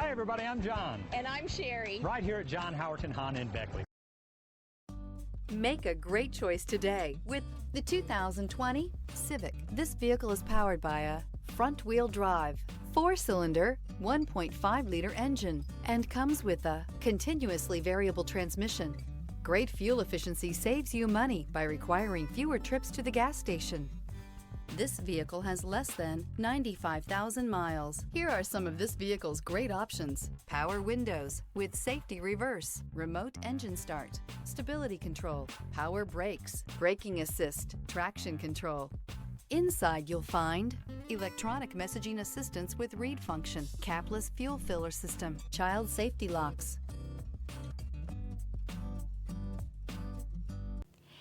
Hi everybody, I'm John. And I'm Sherry. Right here at John Howerton Honda in Beckley. Make a great choice today with the 2020 Civic. This vehicle is powered by a front-wheel drive, 4-cylinder, 1.5-liter engine, and comes with a continuously variable transmission. Great fuel efficiency saves you money by requiring fewer trips to the gas station. This vehicle has less than 95,000 miles. Here are some of this vehicle's great options: power windows with safety reverse, remote engine start, stability control, power brakes, braking assist, traction control. Inside you'll find electronic messaging assistance with read function, capless fuel filler system, child safety locks.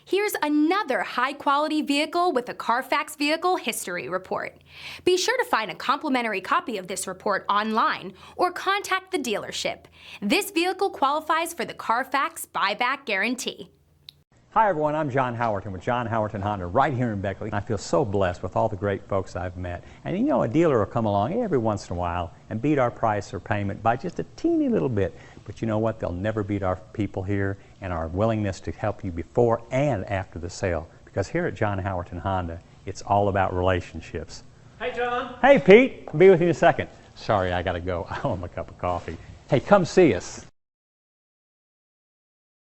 Here's another high-quality vehicle with a Carfax Vehicle History Report. Be sure to find a complimentary copy of this report online or contact the dealership. This vehicle qualifies for the Carfax Buyback Guarantee. Hi everyone, I'm John Howerton with John Howerton Honda right here in Beckley. I feel so blessed with all the great folks I've met. And you know, a dealer will come along every once in a while and beat our price or payment by just a teeny little bit. But you know what? They'll never beat our people here and our willingness to help you before and after the sale. Because here at John Howerton Honda, it's all about relationships. Hey John. Hey Pete, I'll be with you in a second. Sorry, I gotta go. I owe him a cup of coffee. Hey, come see us.